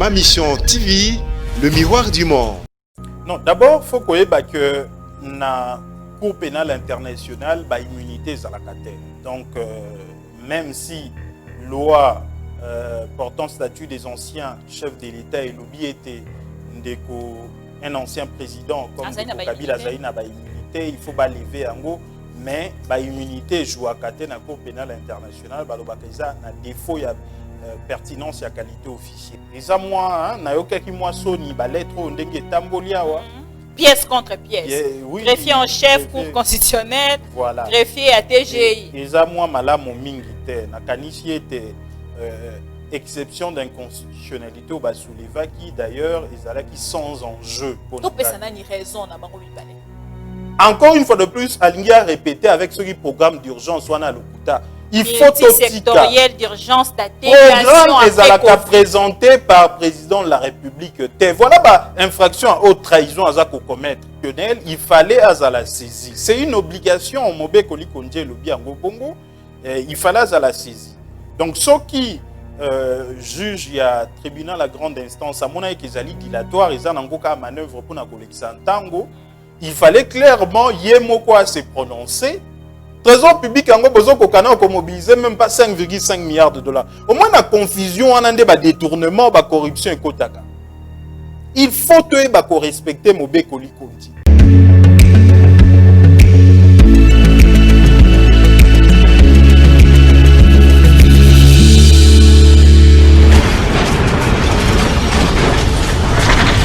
Ma Mission TV, le miroir du monde. Non, d'abord, il faut que la Cour pénale internationale a immunité à la catène. Donc, même si loi portant statut des anciens chefs de l'État et l'OBI était un ancien président comme Kabila Zaïna a immunité, il faut lever en gros, mais l'immunité joue à catène la Cour pénale internationale, a défaut pertinence et qualité officielle. Et ça, moi, lettre tambolia. Pièce contre pièce. Oui, greffier en chef, Cour constitutionnelle, voilà. Greffier à TGI. Et ça, moi, malamu mingi te, na kanisi était exception d'inconstitutionnalité au Basouleva qui d'ailleurs est là qui sans enjeu. Encore une fois de plus, Alingi a répété avec ce programme d'urgence soit na lokuta. Il faut sectoriel d'urgence d'atténuation présenté par le président de la République. Voilà infraction à haute trahison à commettre. Il fallait à la saisie. C'est une obligation au Mobé Koli Kondje Lobi Ango Bongo. Il fallait à la saisie. Donc ceux qui jugent il y a tribunal à grande instance à mon avis qu'ils allaient dilatoire ils ont encore manœuvre pour la collection tango. Il fallait clairement Yemoko à se prononcer. Trésor public en gros mobiliser même pas 5,5 milliards de dollars. Au moins la confusion on a des détournements, la corruption et kotaka. Il faut que respecter Mobé Koli Konti.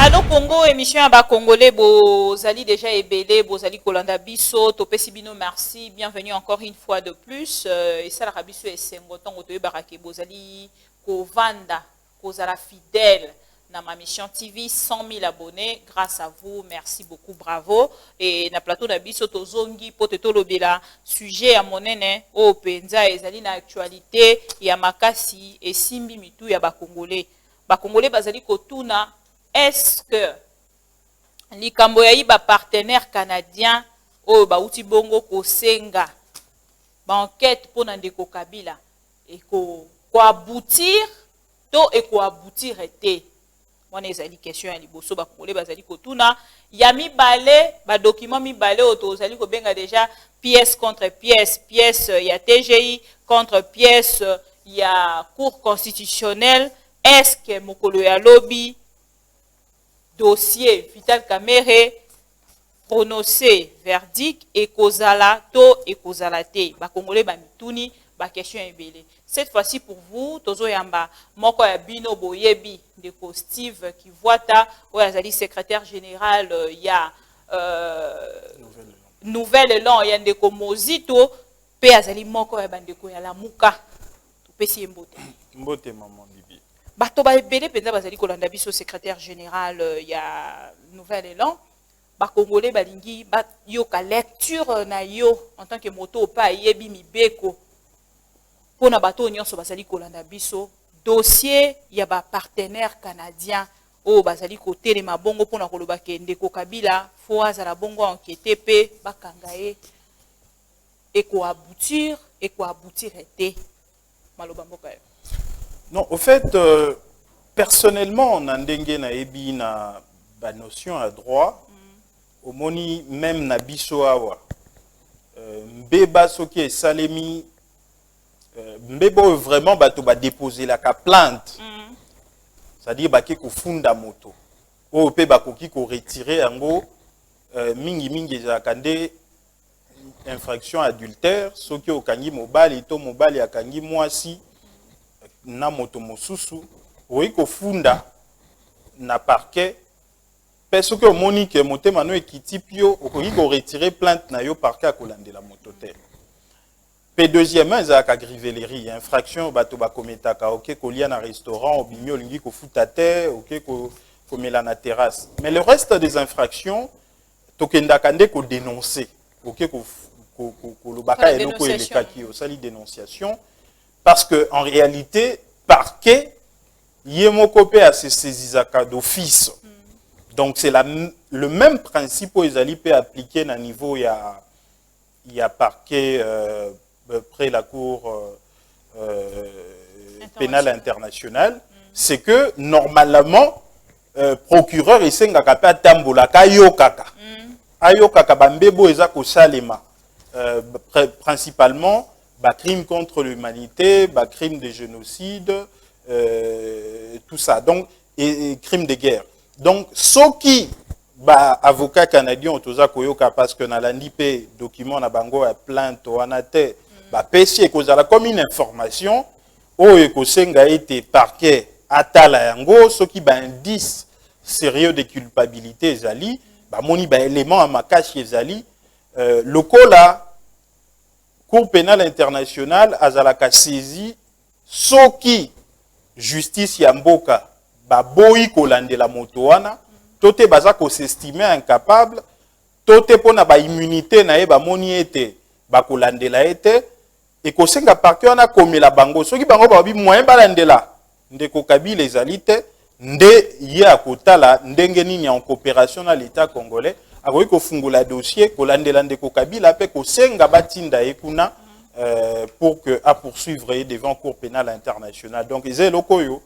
Allo Congo, émission à bas congolais, Bozali déjà ébélé, Bozali Kolanda Bisso, Topé Sibino, merci, bienvenue encore une fois de plus. Et ça, la Rabisso et Sengoton, Otoé Barake, Bozali Kovanda, Kozala fidèle, dans ma mission TV, 100 000 abonnés, grâce à vous, merci beaucoup, bravo. Et na plateau d'Abisso, Tozongi, Poteto Lobela, sujet à monene, au Penza, et Zali na actualité, Yamakasi, et Simbi Mitou, Yaba Congolais. Ba Congolais, Bazali Kotuna, est-ce que likambo ya iba partenaire canadien o ba uti bongo ko senga ba enquête pour ndeko Kabila et ko aboutir to et ko aboutir été mona ezali question ya liboso ba kongolais bazali ko tuna ya mibale ba document mibale o to zali ko benga déjà pièce contre pièce, pièce ya TGI contre pièce ya Cour constitutionnelle. Est-ce que mokolo ya lobby dossier Vital Kamerhe prononcé verdict et kozala to et kozala te ba congolais ba mituni ba question ebele. Cette fois-ci pour vous tozo yamba moko ya bino boyebi de Steve Kivwata ou azali secrétaire général ya Nouvelle Élan ya ndeko Mozito pe azali moko ya bandeko ya Lamuka to pesi mbote mbote maman bibi. Bato ba ebele penza bazali kolanda biso secrétaire général ya Nouvelle Élan ba congolais balingi ba yoka lecture na yo en tant que moto pa yebi mibeko pona bato nyonso bazali kolanda biso dossier ya ba partenaire canadien o bazali kotelema mabongo pona koloba ke ndeko Kabila fo azala bongo enquêter pe bakanga et ko aboutir été maloba mboka. Non, au fait, personnellement, on a na notion à droit. Au moni même na biso awa. Mbeba soki et salemi. Mbebo vraiment bato ba déposer la plainte. C'est-à-dire ba ko funda moto. O pe ba koki ko retirer ango mingi za kande infraction adultère soki okangi mobali to mobali akangi mwasi na moto mosusu oiko funda na parquet parce que monique motema no ekitipio okoki retirer plainte na yo parquet akolandela moto te. Pe deuxièmement za ka grivellerie infraction bato ba kometaka OK kolia na restaurant obimi olingi ko futa te OK ko mela na terrasse. Mais le reste des infractions tokenda kande ko dénoncer OK ko lobaka eloko elekaki o sali dénonciation. Parce que en réalité, parquet, yemokopé à se saisir d'office. Donc c'est le même principe aux ali peut appliquer à niveau il y a parquet près la cour pénale internationale. c'est que normalement procureur esengaka pe atambolaka ayokaka ayokaka bambebo eza kosalema principalement crime contre l'humanité, crime de génocide, tout ça, donc et crime de guerre. Donc ceux qui avocat canadien otoza koyoka parce que na landi pe document na bango ya plainte wana te pesi ekozala comme une information oyo ekosenga ete parquet atala yango soki indice sérieux de culpabilité ezali moni élément à makasi ezali lokola Cour pénale internationale azalaka saisi soki justice ya mboka boyi kolandela moto wana tote baza ko s'estimer incapable tote pona immunité na ye moni ete kolandela ete ekosenga parquet wana komela bango soki bango babi moyen balandela ndeko Kabila ezali te nde ye akotala ndenge nini en coopération na l'état congolais akoki kofungula dossier kolandela ndeko Kabila pe kosenga batinda ye kuna pour que a poursuivre devant Cour pénale internationale. Donc ils est lokoyo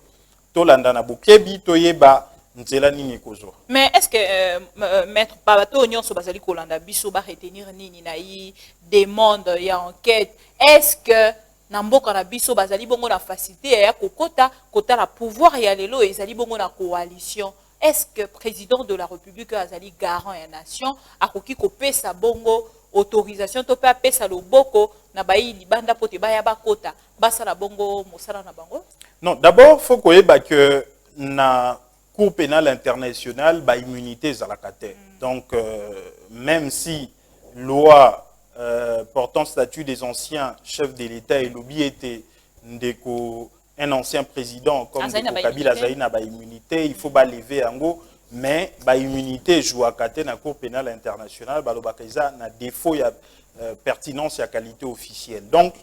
tolanda na bokebi toyeba nzela nini kozwa. Mais est-ce que maître Babato nyonso bazali kolanda biso ba retenir nini na yi demande ya enquête, est-ce que na mboka na biso bazali bongo na facilité ya kokota kota la pouvoir ya lelo ezali bongo na coalition? Est-ce que président de la République azali garant ya nation akoki kopesa bongo autorisation to pe apesa loboko na bayi libanda pote baya bakota basala bongo mosala na bango? Non, d'abord faut koyeba que na Cour pénale internationale immunité zalaka te. Donc même si loi portant statut des anciens chefs de l'État et lobby était un ancien président comme Ndeko Kabila azali na immunité, il faut lever yango, mais immunité jouaka te na Cour pénale internationale balobaka eza na défaut ya pertinence ya qualité officielle. Donc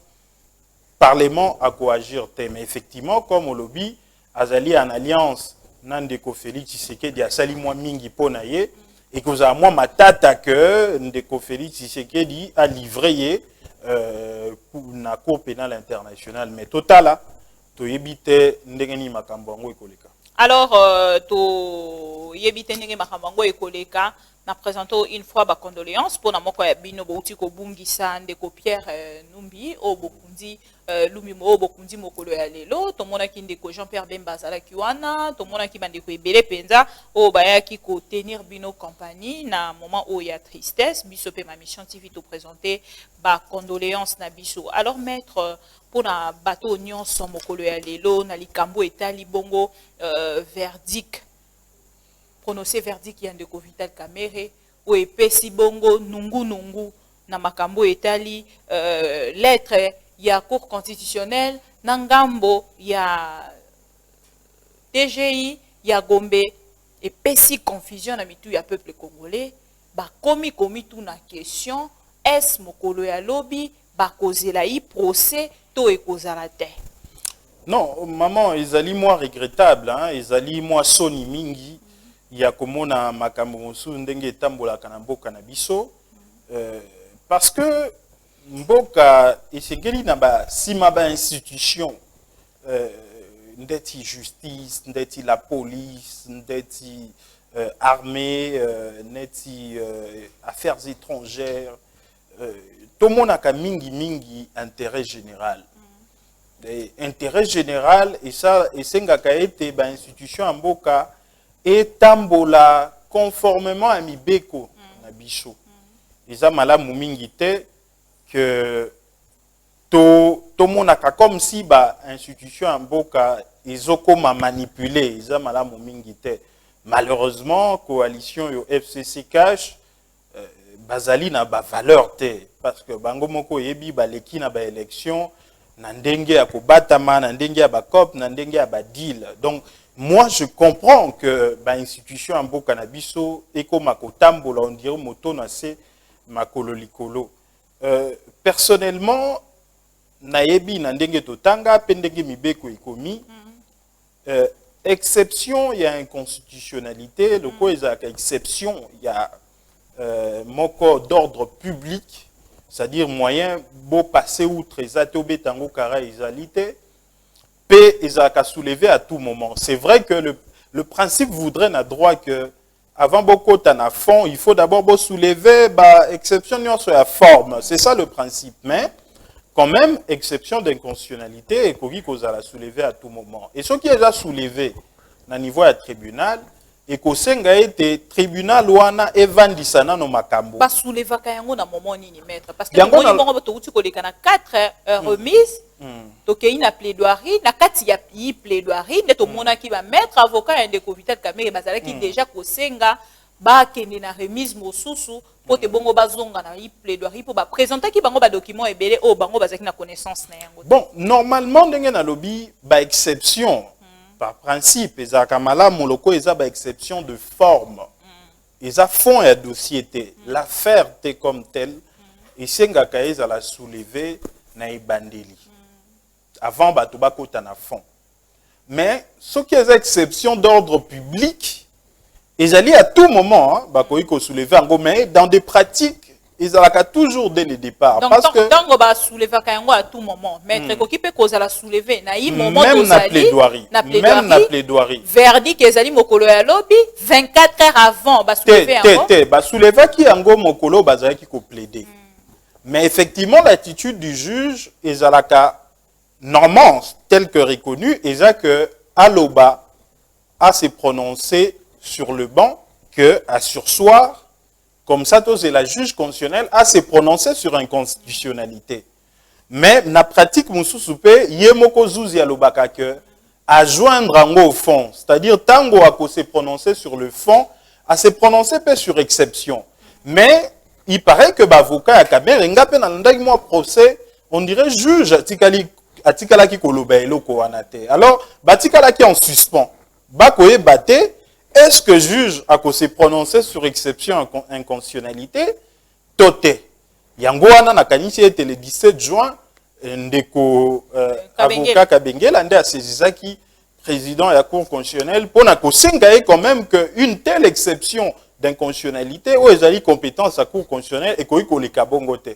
parlement a coagir te, mais effectivement comme au lobby azali en alliance Ndeko Félix Tshisekedi asali mwa mingi pona ye et que za mwa matata que Ndeko Félix Tshisekedi a livré na Cour pénale internationale, mais totala to yebite ndengeni makambo ngo ekoleka. Alors to yebite ndenge makambo ngo ekoleka na présenter une fois ba condoléances pour na moko ya bino bouti ko bungisa Ndeko Pierre Numbi o bokundi lumi mo bokundi mokolo ya lelo to mona ki Ndeko Jean-Pierre Bemba zala kiwana to mona ki bandeko ebele penza o bayaki ko tenir bino compagnie na moment où il y a tristesse biso pe ma mission TV to présenter ba condoléances na biso. Alors maître pour na bateau nyonso mokolo ya lelo na likambo etali bongo verdict prononcé verdict ya Ndeko Vital Kamerhe o epesi bongo nungu na makambo etali lettre ya Cour constitutionnelle na ngambo ya DGI ya Gombe epesi confusion na mitu ya peuple congolais komi tout na question est mokolo ya lobi bakozela yi procès to ekozala te? Non, maman, ezali moi regrettable, hein, ezali moi soni mingi ya komona makambo mosu ndenge etambolaka na mboka na biso parce que mboka esengeli na sima institution ndeti justice, ndeti la police, ndeti armée, ndeti affaires étrangères, tout le monde a mingi intérêt général. Intérêt général et ça et sengaka ete institution en mboka et tambola conformément à mibeko na biso. Eza malamu mingi te que to monaka comme si institution en mboka ezokoma manipuler, eza malamu mingi te. Malheureusement coalition yo FCC cash bazali na valeur te parce que bango moko yebi baleki na élection na ndenge ya kobatama na ndenge ya COP na ndenge ya deal. Donc moi je comprends que institution en mboka na biso ekoma kotambola on dirait moto na se makolo likolo. Personnellement nayebi na ndenge totanga pe ndenge mibeko ekomi exception il y a inconstitutionnalité le quoi ezaka exception il y a moko d'ordre public, c'est-à-dire moyen beau passer outre ezate obetango kara ezalité paix ezalaka soulevé à tout moment. C'est vrai que le principe voudrait na droit que avant beaucoup de fond, il faut d'abord soulever exception sur la forme. C'est ça le principe. Mais quand même, exception d'inconstitutionnalité et qu'on la soulever à tout moment. Et ce qui est déjà soulevé na niveau du tribunal, et qu'au senga été tribunal wana evandisana no makambo. Pas soulever kayango na moment ni maître parce que yango na bongo to uti koleka na 4 remises. Donc il y a une plaidoirie, na kati ya plaidoirie, ne to mona ki ba maître avocat et de Vital Kamerhe bazala ki déjà ko senga ba kende na remise mosusu po te bongo bazonga na plaidoirie po ba présenter ki bango ba document ebele o bango bazaki na connaissance na yango. Bon, normalement ndenge na lobby ba exception par principe, ils ont une exception de forme. Ils ont fond et dossier. L'affaire est comme telle. Et c'est nga ils ont la soulever na ibandeli. Avant batubako tana fond. Mais ce qui est exception d'ordre public, ils allaient à tout moment, soulever en mais dans des pratiques. Ils ont toujours dès le départ. Donc, parce que tant qu'on va soulever à tout moment, maître, qui peut causer la soulever, moment même la plaidoirie, même la plaidoirie. Verdict que zali mokolo ya lobby 24 heures avant, ba soulever encore. Ba soulever qui ango mokolo bazali qui ko plaider. Mais effectivement l'attitude du juge est à la normande telle que reconnue et ça que Aloba a se prononcé sur le banc que à sursoir. Comme ça, la juge constitutionnelle a se prononcé sur inconstitutionnalité. Mais na pratique moussousoupe, yemoko zouzi alobaka que à joindre en au fond, c'est-à-dire tango a se prononcer sur le fond, à se prononcer pas sur exception. Mais il paraît que l'avocat a Kamerhe ngape na ndaki mo procès, on dirait juge atikala ki koloba eloko anate. Alors batikala ki en suspens. Ba koye baté. Est-ce que le juge a se prononcé sur exception inconstitutionnalité? Toté. Yangoana na kanisi était le 17 juin, ndeko avocat Kabengele ande a saisizaki président de la Cour constitutionnelle pour na kosengaye quand même qu'une telle exception d'inconstitutionnalité ou ezali compétence à Cour constitutionnelle et koyi koleka bongo te.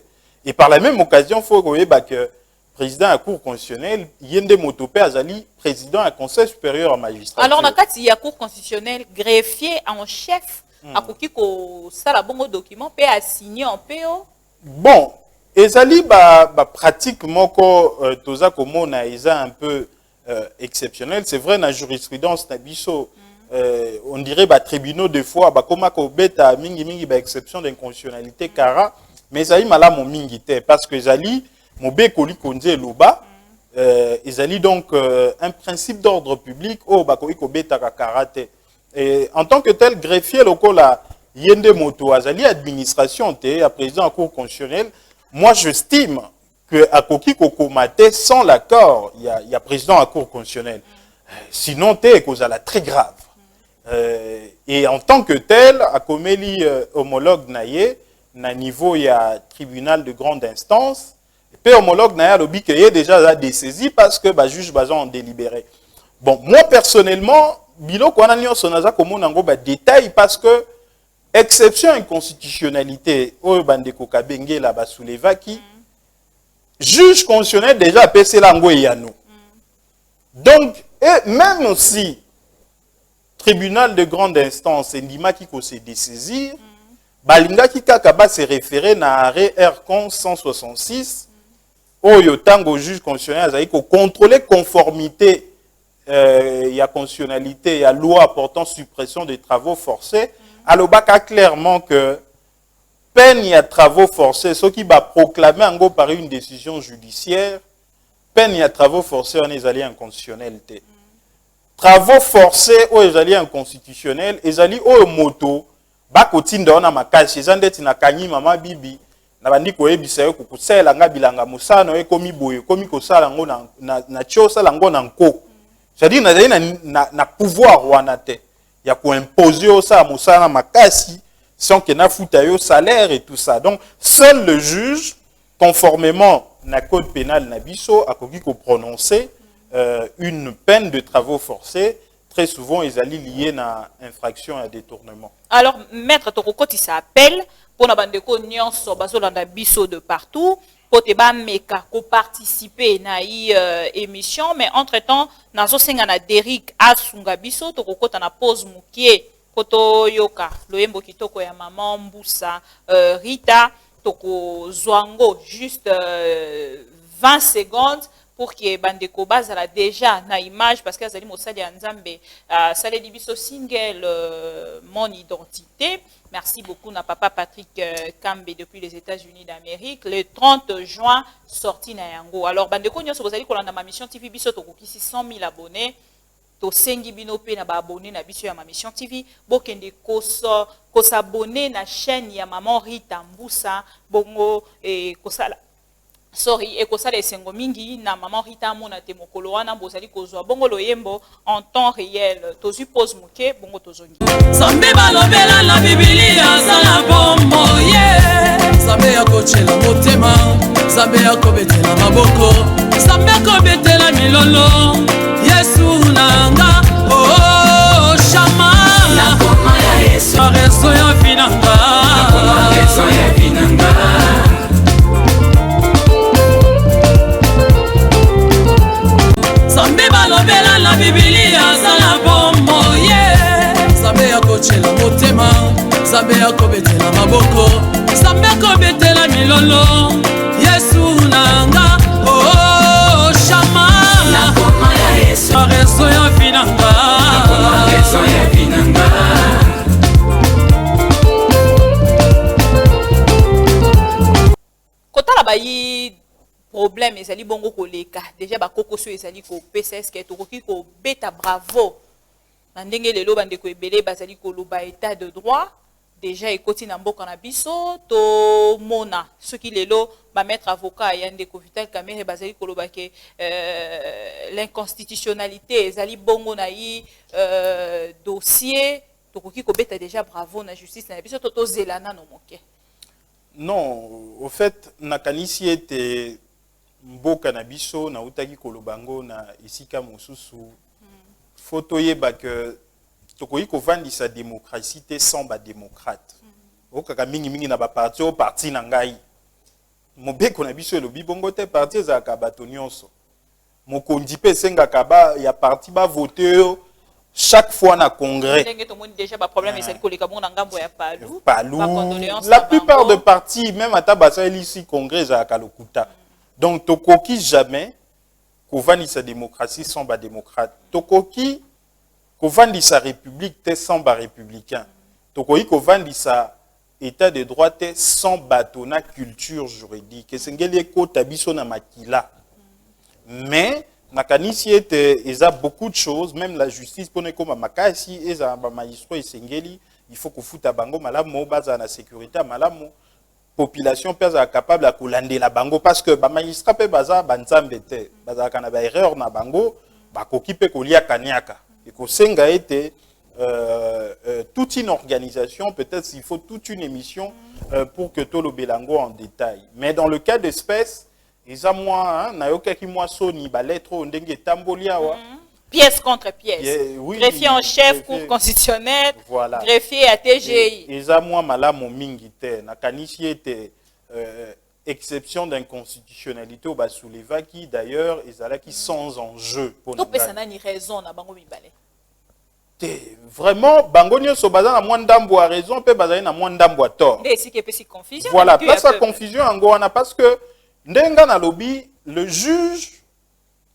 Et par la même occasion, faut koyeba que président de la Cour constitutionnelle, Yende Motopé Azali, président du Conseil supérieur en magistrature. Alors, dans le cas de la Cour constitutionnelle, greffier en chef, à Kokiko, ça, la bon document, peut assigner en PO. Bon, Ezali, pratiquement, Toza Komona, un peu exceptionnel. C'est vrai, dans la jurisprudence, Nabiso, on dirait, tribunaux, des fois, comme Kobeta, mingi, exception d'inconstitutionnalité, Kara, mais Ezali, malam, mingi, parce que Ezali, Mobe Koli Konze Loba, ils allaient donc un principe d'ordre public au Bakoi Kobeta Karate. Et en tant que tel, greffier local à Yende Moto, Azali administration, à président de la Cour constitutionnelle, moi j'estime que à Koki Kokomate, sans l'accord, il y a président de la Cour constitutionnelle. Sinon, t'es la très grave. Et en tant que tel, à Komeli homologue naye, na niveau il y a tribunal de grande instance. Et homologue n'a lobby qui est déjà dessaisi parce que le juge va en délibéré. Bon, moi personnellement, bilo ko na nyonso naza komona ngo détail parce que exception inconstitutionnalité o bandeko Kabengele ba soulevaki juge constitutionnel déjà PC lango yano. Donc et même aussi tribunal de grande instance ndima ki ko se dessaisir balinga ki kaka ba se référer na arrêt R 166 Oyo tango juge constitutionnel a dit que contrôler conformité il y a constitutionnalité, il y a loi portant suppression des travaux forcés. Alors baka clairement que peine il y a travaux forcés, ce qui va proclamer en gros par une décision judiciaire, peine il y a travaux forcés on est allé inconstitutionnalité. Travaux forcés ou les alliés inconstitutionnels, les alliés au moto, bakotinda on a makashi, zandet na kanyi mama bibi. Na bandi ko yebisa yo kukusela nga bilanga musano ekomi boye komi ko sala ngo na cho sala ngo na nko c'est-à-dire na pouvoir wana te ya ko imposer au sa musana makasi sans que na futa yo salaire et tout ça. Donc seul le juge conformément na code pénal na biso akoki ko prononcer une peine de travaux forcés. Très souvent ils allaient liés na infraction à détournement. Alors maître Torokoti s'appelle pour na bandeko nyonso bazolanda biso de partout pour te ba meka ko participer na émission mais entre temps nazo senga na Derrick asunga biso to kokota na pause mukie koto yoka loyembo kitoko ya maman Mbusa Rita toko zwango juste 20 secondes pour que bandeko bazala déjà na image parce que azali mosali ya Nzambe sale libiso single mon identité. Merci beaucoup na papa Patrick Kambe depuis les États-Unis d'Amérique le 30 juin sorti na yango. Alors bandeko nyonso bozali kolanda ma mission TV biso tokokisi 100 000 abonnés. To sengi bino pe na ba abonné na biso ya ma mission TV bokende ko s'abonner na chaîne ya maman Rita Mbusa bongo kosala sorry ekosala esengo mingi na maman Rita mona te mokolo wana bozali kozwa bongo loyembo en temps réel tozu pose moke bongo tozongi Zambe balobela na Biblia sala bombo Zambe yakochela motema Zambe yakobetela maboko Zambe yakobetela milolo Yesu nanga oh shama na koma ya Yesu reso ya finanga na koma reso ya finanga Zambe balobela na Biblia sala bombo Zambe yakochela motema Zambe yakobetela maboko Zambe yakobetela milolo Yesu nanga oh shama na koma ya Yesu reso ya finanga na koma reso ya finanga kotala bayi problème ezali bongo koleka déjà bakokoso ezali ko PCS ke tokoki ko beta bravo na ndenge lelo bandeko ebele bazali koloba état de droit déjà ekoti na mboka na biso to mona soki lelo ba maître avocat ya ndeko Vital Kamerhe bazali koloba ke l'inconstitutionnalité ezali bongo na dossier tokoki ko beta déjà bravo na justice na biso to zelana no moke. Non, au fait nakanisi ete mboka na biso na utaki kolobango na isika mosusu photo yeba que tokoyi kovandisa démocratie te sans ba démocrate okaka mingi mingi na ba parti o parti na ngai mobeko na biso elobi bongo te parti ezaka bato nyonso mokondi pe sengaka ba ya parti ba voter chaque fois na congrès déjà ba problème ezali koleka bongo na ngambo ya Palou la plupart de partis même ata basali ici congrès ezaka lokuta. Donc, tokoki jamais kovandi sa démocratie sans ba démocrate. Tokoki kovandi sa république te sans ba républicain. Tokoki kovandi sa état de droit te sans batona culture juridique. Esengeli ekota biso na makila. Mais nakanisi ete eza beaucoup de choses, même la justice pone koma makasi eza ba magistrat esengeli, il faut kofuta bango malamu baza na sécurité malamu. Population pesa capable à kolande la bango parce que ba magistrat pe baza banzambe te baza kana ba erreur na bango ba kokipe kolia kaniaka et ko senga été toute une organisation peut-être il faut toute une émission pour que tout le belango en détail mais dans le cas d'espèce eza moi na yokaki moi soni ba lettre ndenge tambolia wa pièce contre pièce. Oui, greffier en chef, cour constitutionnelle, voilà. Greffier à TGI. Et ça, moi, malamu mingi te. Nakanishi était exception d'inconstitutionnalité au Basouleva qui, d'ailleurs, ils allaient qui sans enjeu. Pour nous, ça n'a ni raison na bango mibale. Vraiment, bango nyo so baza na moins d'ambo a raison, pe baza na moins d'ambo a tort. Confusion. Voilà, pas sa confusion en Goana parce que ndenga na lobby, le juge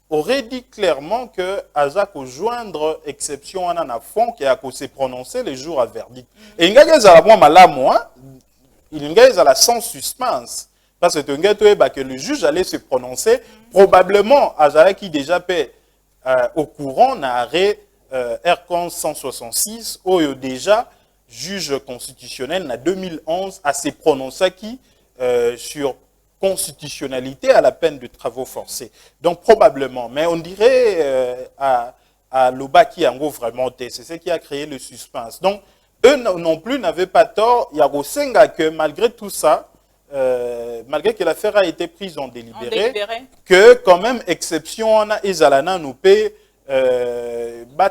aurait dit clairement que Azak au joindre exception à un fond qui a se prononcer les jours à verdict. Et il y a la malamu, il y a la sans suspense. Parce que le juge allait se prononcer, probablement Azak qui déjà paie au courant n'arrêt R 166, où déjà juge constitutionnel en 2011 a se prononcé qui sur constitutionnalité à la peine de travaux forcés. Donc probablement, mais on dirait à Lobaki Yango vraiment, c'est ce qui a créé le suspense. Donc eux non plus n'avaient pas tort. Il y a Rosenga que malgré tout ça, malgré que l'affaire a été prise en délibéré, que quand même exception on a Ezalana nous paie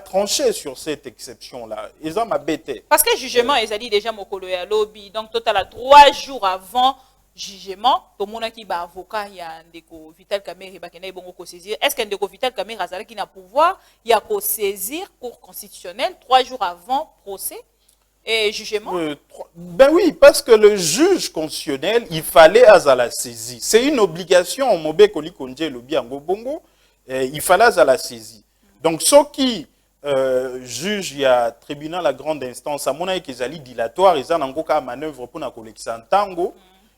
trancher sur cette exception-là. Ils ont m'abêté. Parce que jugement, ils ont dit déjà Mokolo et Alobi, donc total à 3 jours avant jugement to mona ki ba avocat ya ndeko Vital Kamerhe bakenda bongo ko saisir. Est-ce que ndeko Vital Kamerhe azala ki na pouvoir ya ko saisir cour constitutionnelle 3 jours avant procès et jugement? Ben oui, parce que le juge constitutionnel, il fallait à la saisie. C'est une obligation, Mobe Koli Konje Lobi Ango Bongo, il fallait à la saisie. Donc, ceux qui jugent, il y a tribunal à grande instance, à mon avis, qu'ils allaient dilatoire, ils ont encore manœuvre pour la collection tango.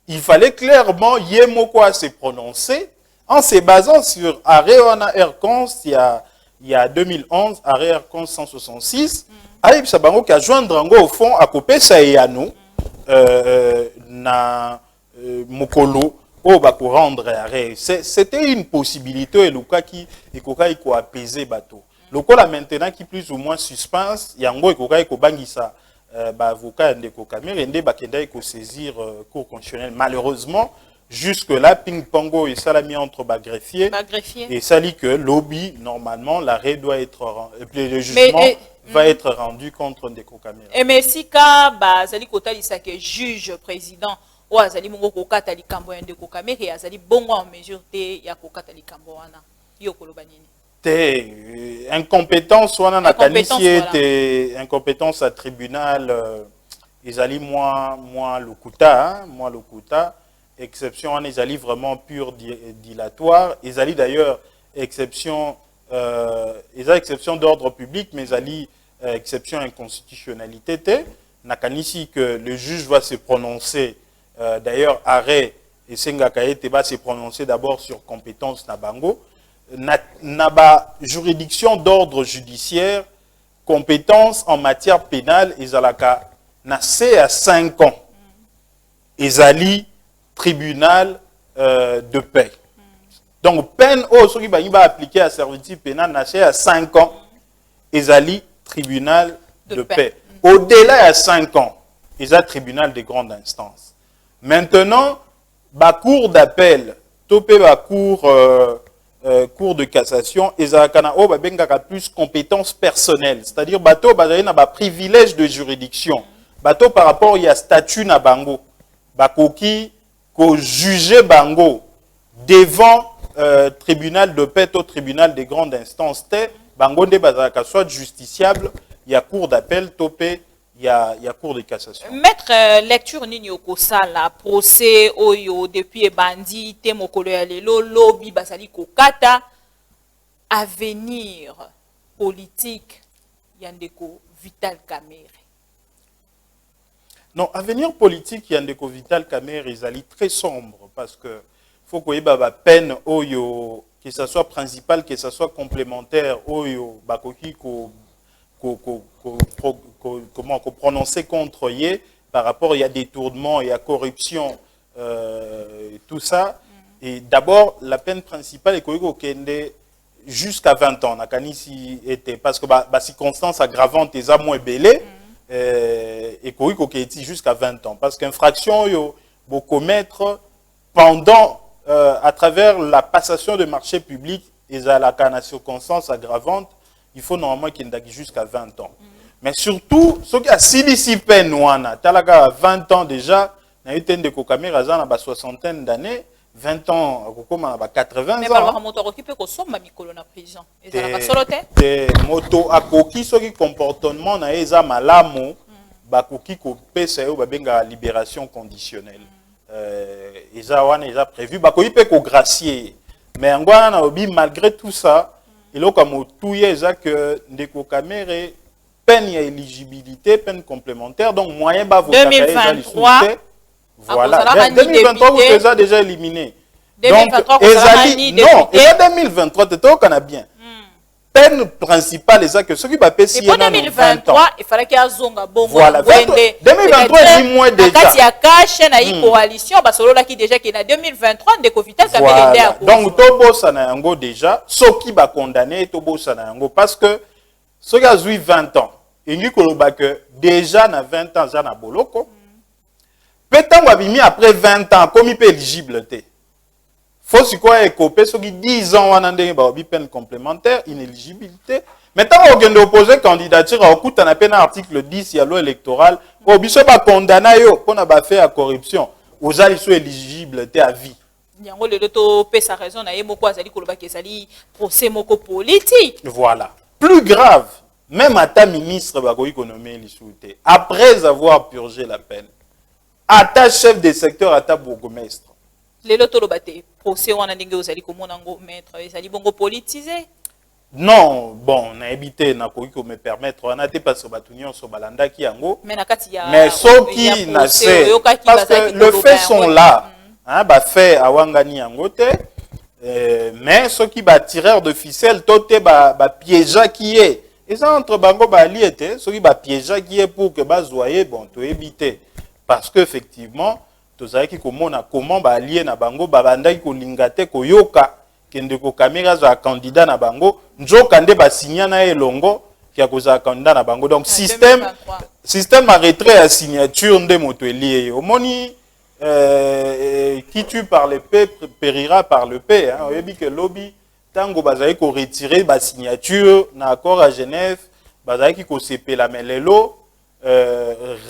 Il fallait clairement, Yemoko à se prononcer en se basant sur Areona Aircons, il y a 2011, arrêt Aircons 166. Aïe, Sabango qui a joindre au fond à couper ça et à nous, na Mokolo, au bako rendre arrêt. C'était une possibilité et le cas qui est apaisé bateau. Le cas là maintenant qui plus ou moins suspense, yango et koka ko bangisa avocat ndeko Kamerhe ndé bakenda ko saisir cour constitutionnelle. Malheureusement, jusque là ping pongo et salami entre greffier et ça dit que lobby normalement l'arrêt doit être le jugement va être rendu contre Ndeko Kamerhe. Et mais si ka bazali kotalisa que juge président ou azali mongo kokata likambo ya Ndeko Kamerhe azali bongo en mesure te ya kokata likambo wana yo koloba nini? Te incompétence wana na kanisi était incompétence à tribunal ezali moi le kuta exception wana ezali vraiment pure dilatoire ezali d'ailleurs exception exception d'ordre public, mais ali exception inconstitutionnalité. Nakanisi que le juge va se prononcer. D'ailleurs, arrêt et Sengakaete va se prononcer d'abord sur compétence Nabango. Naba juridiction d'ordre judiciaire, compétence en matière pénale, ezalaka nassé à 5 ans. Ezali tribunal de paix. Donc, peine ceux qui va appliquer à servitude pénale naché à 5 ans, ezali tribunal de paix. Au-delà de 5 ans, ezali tribunal de grande instance. Maintenant, la cour d'appel, topé la cour de cassation, ezalakana o babengaka plus compétences personnelles, c'est-à-dire bateau bazali na ba privilège de juridiction. Bateau par rapport il y a statut na bango, bakoki ko juger bango devant tribunal de paix au tribunal de grande instance, bangonde bazaka soit justiciable, il y a cour d'appel, topé, il y a cour de cassation. Maître lecture nini okosala procès oyo depuis bandi te mokolo ya lelo lobby basali kokata avenir politique yandeko Vital Kamerhe. Non, avenir politique yandeko Vital Kamerhe ezali très sombre parce que faut qu'il y ait une peine, que ce soit principal, que ce soit complémentaire, bakoki comment prononcer contre y par rapport il y a détournement, il y a corruption, tout ça. Et d'abord, la peine principale est qu'il jusqu'à 20 ans. Parce que la circonstance aggravante est moins belée et qu'il jusqu'à 20 ans. Parce qu'infraction, il faut commettre pendant à travers la passation de marché public et à la circonstance aggravante, il faut normalement qu'il y ait jusqu'à 20 ans. Mais surtout, ceux qui ont si peine, 20 ans déjà, il y a eu des Kamerhe à la soixantaine d'années, 20 ans, à 80 ans. Mais par rapport à occupé ko somba mikolo na prison. Ezala ba solote? Des moto akoki soki comportement na eza malamu bakoki ko pesa yo babenga libération conditionnelle. Ils ont prévu, ils peuvent gracier. Mais malgré tout ça, il y a que Ndeko Kamerhe peine éligibilité, peine complémentaire, donc moyen bas 2023. Voilà. 2023, vous avez déjà éliminé. 2023, donc, non, et 2023, tu es bien. Peine principale, c'est que ceux qui va payer en 2023, il fallait qu'il y ait un zonga bon. Voilà, 2023, c'est moins déjà. Il y a cash, il y a coalition, parce que qui déjà qui est en 2023, Ndeko Vital Kamerhe. Donc, Tobo Sanayango déjà, ceux qui va condamner Tobo Sanayango, parce que ceux qui ont 20 ans, il y a déjà 20 ans, ils ont boloko. Peut-être après 20 ans, comme il peut éligible. Faut se quoi écoper ceux qui 10 ans on a des peine complémentaire inéligibilité maintenant on vient d'opposer candidature au coup on a peine article 10 il y a loi électorale au biso ba condamné yo pour na ba faire corruption aux ali sont éligibles à vie. Yango le to pesa raison na ye moko azali koloba ke ezali procès moko politique. Voilà. Plus grave, même à ta ministre économie l'isouté, après avoir purgé la peine, à ta chef de secteur, à ta bourgmestre. Le loto lo bate procès wana ndenge ozali komona ngo maître ezali bongo politisé. Non, bon, na évité na ko me permettre on a été pas sur batunion sur balanda ki yango. Mais ceux qui na sait parce que le fait sont là. Hein, bah fait awangani yango te. Mais ceux qui ba tireur de ficelle toté ba piéja qui est. Et ça entre bango ba liete, ceux qui ba piéja qui est pour que ba zoyer bon to éviter parce que effectivement to zaki komona comment ba lié na bango ba banda ko lingate ko yoka kende ko caméra za candidat na bango njoka nde ba signer na elongo ki akoza candidat na bango donc système à retrait à signature nde moto lié omoni qui tue par l'épée périra par le paix hein oyebi que lobby tango bazali ko retirer ba signature na accord à Genève bazali ko sepela melelo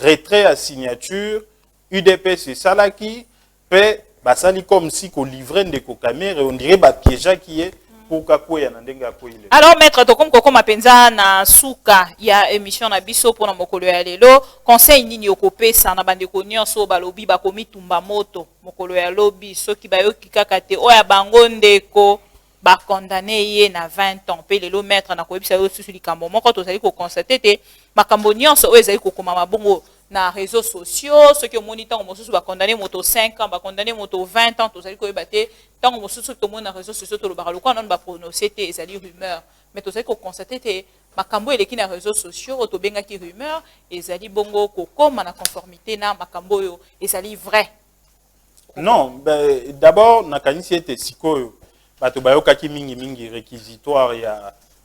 retrait à signature UDP c'est ça là qui fait basali comme si ko livrer ndeko caméra on dirait ba piéja qui est pour kakoya na ndenga ko ile. Alors maître to comme mapenza na suka ya émission na biso pour na mokolo ya lelo conseil nini okopesa na bandeko nyonso balobi bakomi tumba moto mokolo ya lobi soki bayoki kaka te oya bango ndeko ba condamné ye na 20 ans pe lelo maître na koyebisa yo susu likambo moko tozali ko constater te makambo nyonso oyo ezali kokoma mabongo na réseaux sociaux ceux qui ont moni tango mosusu ba condamné moto 5 ans ba condamné moto 20 ans tozali koyeba te tango mosusu to mona réseaux sociaux to lo ba lokwa non ba prononcer te ezali rumeur mais tozali ko constater te makambo eleki na réseaux sociaux to benga ki rumeur ezali bongo kokoma na conformité na makambo yo ezali vrai. Non, ben d'abord na kanisi ete sikoyo bato bayokaki mingi réquisitoire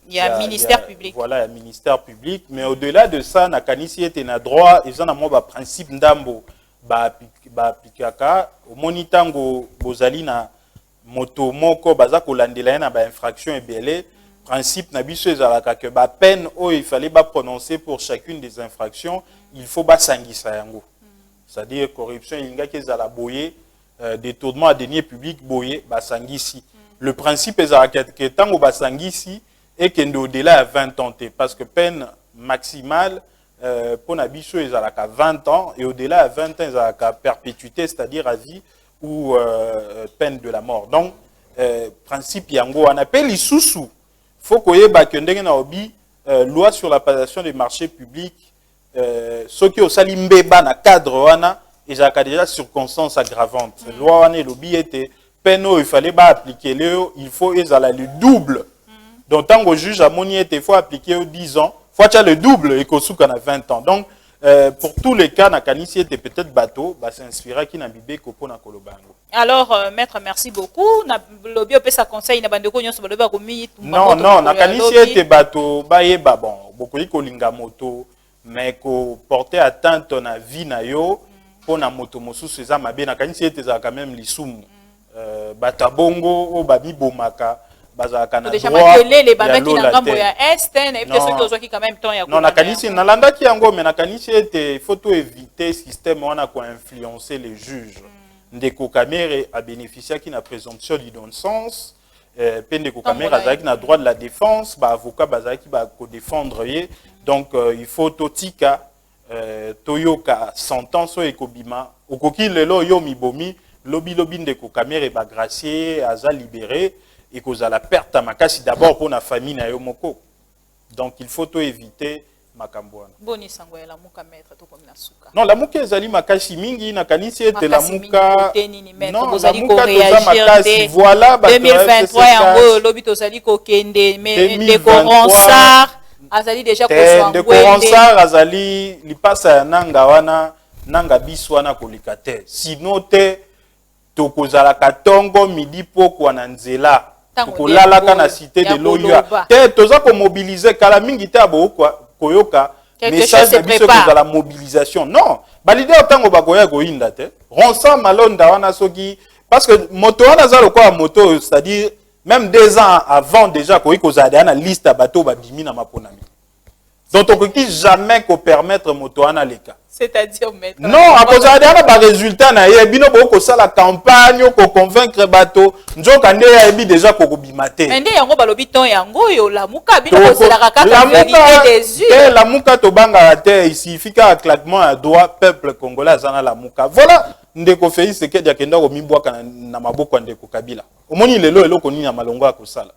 il y a ministère public. Voilà, il y a ministère public. Mais au-delà de ça, na kanisi ete na droit, ils ont un principe ndambo ba appliquaka au monitango bozali na moto moko baza kolandela na ba infraction ebele principe na biso ezalaka que ba peine o il fallait ba prononcer pour chacune des infractions, il faut ba sangisa yango. C'est-à-dire corruption ingaki ezala boye détournement à deniers publics boye ba sangisi. Le principe ezalaka que tango ba sangisi et qu'il y au-delà de 20 ans, parce que peine maximale pour Nabicho, ils ont 20 ans, et au-delà de 20 ans, ils ont perpétuité, c'est-à-dire à vie ou peine de la mort. Donc, principe yango, on appelle les sous-sous. Il faut qu'on y ait loi sur la passation des marchés publics, ceux qui ont salimbe na cadre, ils ont déjà circonstances aggravantes. Loi, on est lobby était peine, il fallait pas appliquer, il faut ils ont le double. Donc, tant que juge à Moniette, il faut appliquer 10 ans. Il faut le double et qu'on a 20 ans. Donc, pour tous les cas, Nakanisi était peut-être bateau, bah, s'inspirer qui n'a bibé kopo na kolobango. Alors, maître, merci beaucoup. Na lobby opé sa conseil na bandeko nyonso ba loba komi non, Nakanisi était bateau, ba yeba bon, beaucoup yi kolinga moto, mais ko porter atteinte na vie na yo, pour na moto mosusu eza mabe, Nakanisi était za quand même lisumu. Batabongo o babi bomaka. Déjà makelé les babaki na ngambo ya est et puis ceux qui ozwaki quand même temps ya non nakanisi nalandaki yango mais nakanisi ete faut éviter système wana ko influencer les juges ndeko kamere a bénéficié qui na présomption d'innocence pe ndeko kamere azaki na droit de la défense ba avocat bazaki ba ko défendre ye donc il faut totika toyoka sentence ekobima okoki lelo yo mibomi lobi ndeko kamere ba gracier aza libéré et cause à la perte à makasi d'abord pour la famille na yo moko. Donc il faut tout éviter makamboana. Boni sango ya la muka maître to comme na suka. Non la muka ezali makasi mingi na kanisi ete la muka. Non la muka réagir. Voilà 2023 yango lobi to zali ko kende mais de Coronsar azali déjà ko soangwende. De Coronsar azali li passa nanga wana nanga biswana kolikate. Sinon te to kozala katongo midi poko na nzela. Kolalaka na cité de l'Oya. Te toza ko mobiliser kala mingi te abo koyoka message de biso que la mobilisation. Non, ba leader tango ba koya go inda te. Ronsa malonda wana soki parce que moto wana za lokwa moto c'est-à-dire même 2 ans avant déjà ko kozala na liste bato ba bimi na maponami. Donc tokoki jamais ko permettre moto wana leka. C'est-à-dire maître. Non, à cause de ba résultat na ye bino boko sala campagne ko convaincre bato nzoka nde ya ebi déjà ko bimate. Mais nde yango balobi ton yango yo la muka bino ko sala kaka vérité des yeux. La muka to banga te ici fika claquement à droit peuple congolais azana la muka. Voilà ndeko Félix Tshisekedi akenda ko mibwaka na maboko ndeko Kabila. Omoni lelo eloko nini na malongo ya kosala.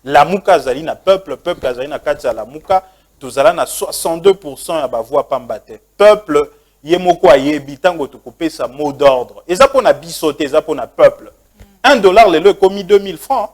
La muka azali na peuple azali na kati ya la muka. Tozala na 62% ya bavoix pambate. Peuple yemoko ayebi tango tokopé sa mot d'ordre. Eza pona bisoté, eza pona peuple. $1 lelo ekomi 2000 francs.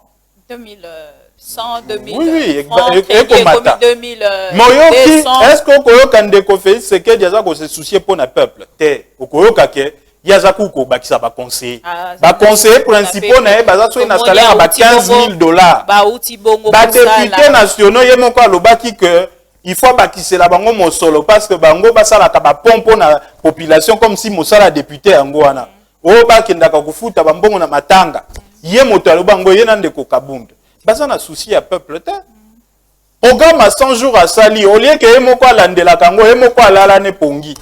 2100, 2000. Oui, francs, ekomata. 2000. Moyoki, est-ce que okoyoka ndeko Félix Tshisekedi aza ko se soucier pona peuple? Te, okoyoka ke yaza kuko bakisa ba conseiller. Ba conseiller principaux na ye baza so na salaire ba $15,000. Ba uti bongo ba députés nationaux yemoko alobaki que il faut bakisela bango mosolo parce que bango basala ka ba pompo na population comme si mosala député yango wana o ba kendaka kufuta bambongo na matanga ye moto alobango ye nande ko kabunda basa na souci ya peuple te programme à 100 jours à sali au lieu que ye moko alandela kango ye moko alala ne pongi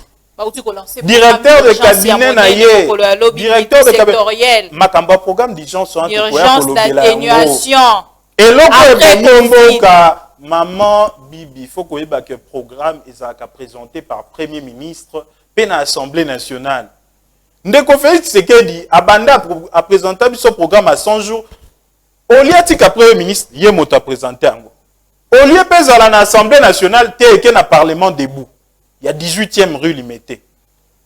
directeur de cabinet na ye directeur de cabinet makamba programme d'urgence d'atténuation et l'autre maman Bibi, il faut qu'on ait que programme est présenté par Premier ministre et l'Assemblée nationale. Ndeko Félix Tshisekedi abanda a présenté ce programme à 100 jours. Au lieu de Premier ministre, il y a présenté. Au lieu de l'Assemblée nationale, il y a un parlement debout. Il y a 18e rue limitée.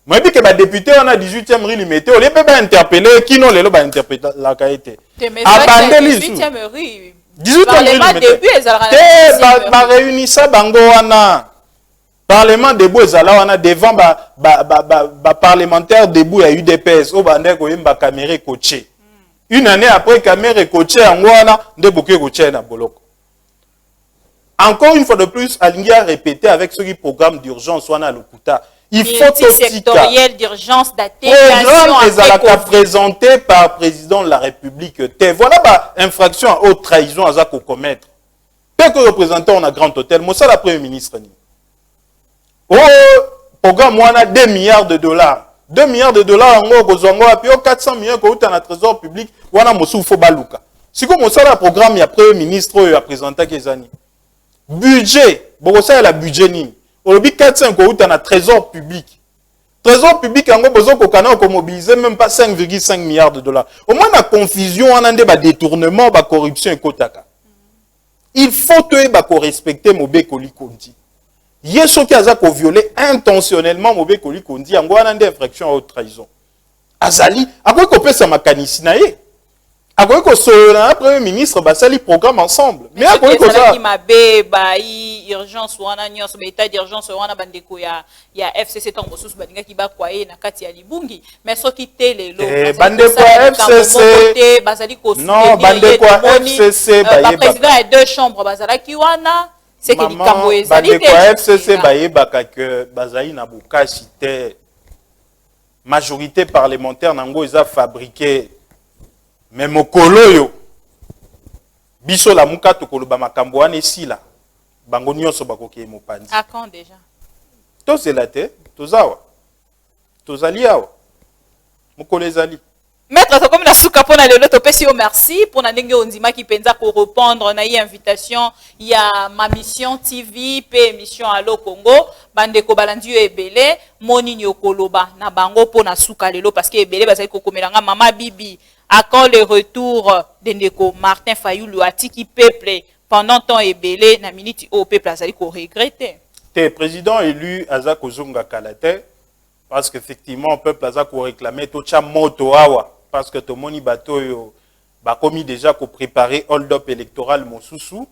Moi, je dis que les députés ont 18e rue limitée. Au lieu de interpeller, qui n'ont pas interprété la qualité. Abandonner 18e rue. 18 Parlement début ba réunissa bango wana Parlement debout ezala wana devant ba parlementaire debout ya UDPS o bande ko yemba caméra coaché une année après caméra coaché yango wana nde boké coaché na boloko. Encore une fois de plus alingi a répété avec ce programme d'urgence wana lokuta. Il faut sectoriel d'urgence d'atténuation présenté par le président de la République. Voilà bah infraction à haute trahison à commettre. Peut que représentant on a grand hôtel, moi ça la premier ministre ni. Oh programme on a 2 milliards de dollars. 2 milliards de dollars en gros puis 400 millions ko uta na trésor public wana mosu fo baluka. Si comme ça la programme ya premier ministre a présenté kezani. Budget, bon ça la budget ni. Au début 4-5 ko uta na trésor public. Trésor public en gros besoin ko mobiliser même pas 5,5 milliards de dollars. Au moins la confusion on a des détournement, ba corruption et kotaka. Il faut que ba ko respecter Mobé Koli Kondi. Yeso ki aza ko violer intentionnellement Mobé Koli Kondi en gros on a des infractions à haute trahison. Azali, après ko pesa makanisi na ye. Après que le Premier ministre a sali programme ensemble. Mais après que ça, il m'a dit urgence ou état d'urgence ou bandeko ya FCC tant bosus bandinga ki ba kwaye na kati ya libungi. Mais ce qui té les lots. Bandeko FCC. Non, bandeko FCC ba président a 2 chambres bazala ki wana. C'est que likambo ezali. Bandeko FCC ba yebaka que bazali na bukasi te. Majorité parlementaire nango eza fabriqué. Mais mokolo yo biso la muka to koloba makambo wana esila bango nyonso bakoki mopanzi. À quand déjà? To zelate tozawa tozali awa mokolo ezali. Maître comme na suka pona lelo to pesi o merci pour na ndenge ondima ki penza ko répondre na invitation ya ma mission TV pe émission Allo Congo bande ko balandi ebele moni nyokoloba na bango pona suka lelo parce que ebele bazali ko komelanga mama Bibi. À quand le retour de Ndeko Martin Fayulu atiki peuple pendant temps ebele na minute au peuple azali ko regretter. Te président élu azako zonga kalate parce qu'effectivement peuple azako réclamer to cha moto awa parce que to moni bato yo ba komi déjà ko préparer hold up électoral mosusu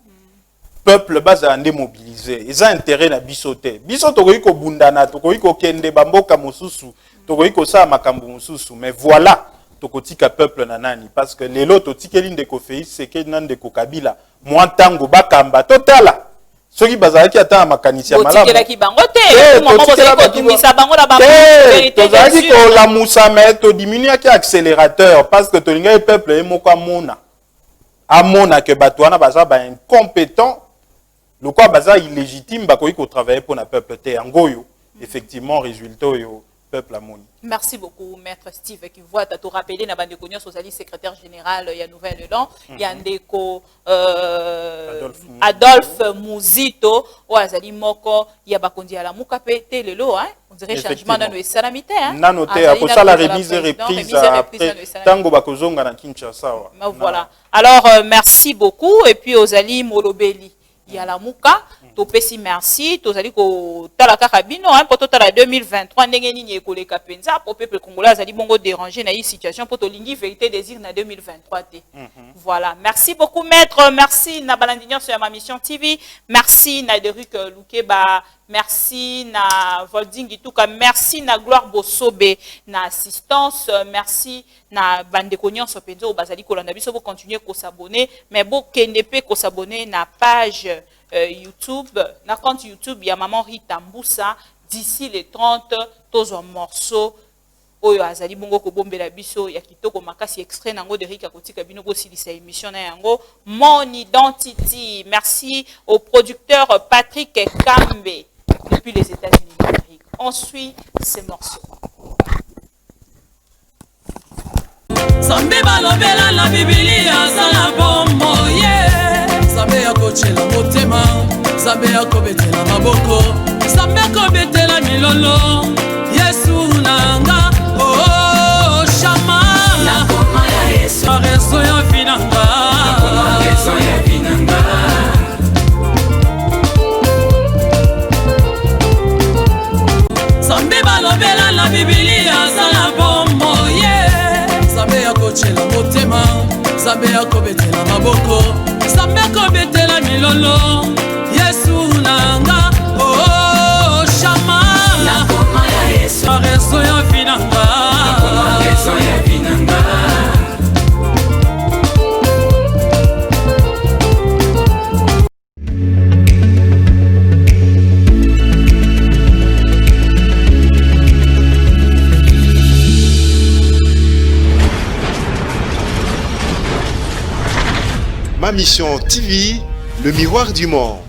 peuple baza ande mobiliser ils ont intérêt na bisote bisoto ko iko bundana to ko iko kende bamboka mosusu to ko iko sa makambo mosusu mais voilà tokotika peuple nanani parce que lelo totikeli Ndeko Félix Tshisekedi na Ndeko Kabila mwa tango bakamba totala soki bazalaki ata makanisi ya malamu totikela ki bango te moment bozali kotumisa bango na bango vérité tozalaki kolamusa mais to diminuer ki accélérateur parce que tolingai peuple emoko amona que bato wana baza ba incompétent Le quoi baza illégitime, bakoyi ko travailler pour na peuple te angoyo. Effectivement, résultat yo peuple amoni. Merci beaucoup, Maître Steve, qui voit, tu as rappelé, na bande de Sosali, secrétaire général, il y a Nouvelle Élan, il y a Ndeko Adolphe Mouzito, ou Azali Moko, il y a Bakondi à la Moukape, Telelo, hein, on dirait changement dans le salamité, hein. Nanoté, après ça, la remise et reprise après Tango Bakozonga na Kinshasa. Voilà. Alors, merci beaucoup, et puis Ozali Molobeli, il y a la Mouka. Topesi merci, tozali ko tala karabino hein, pour totala 2023 ndenge nini ekoleka penza pour peuple congolais azali bongo déranger na une situation pour tolingi vérité désir na 2023 té. Voilà, merci beaucoup maître, merci na balandinion sur ma mission TV, merci na Derrick Lukeba, merci na Volding Ituka, merci na Gloire Bosobe na assistance, merci na bandeko nyonso penzo bazali kolanda biso pour continuer ko s'abonner, mais bo kende pe ko s'abonner na page YouTube, na compte YouTube, il y a Maman Rita Mboussa, d'ici les 30, tous un morceau, oyo azali bongo ko bombela biso ya kitoko makasi extrait nango de Rika Kotika bino go silisa émission na yango Mon Identity. Merci au producteur Patrick Kambe depuis les États-Unis d'Amérique. On suit ces morceaux. Zambe balobela la Biblia zala bombo yeah. Zambe ya kochela motema, Zambe ya kobetela maboko, Zambe kobetela milolo, Yesu nanga, oh shama, na koma ya Yesu, rezo ya finanga, na koma rezo ya finanga. Zambe balobela la Biblia zala bombo yeah. Zambe ya kochela motema, Zambe ya kobetela maboko, Zambe kobetela milolo, Yesu nanga, oh shama, na koma ya Yesu, rezo ya finanga, na koma rezo ya finanga. Ma mission TV, le miroir du monde.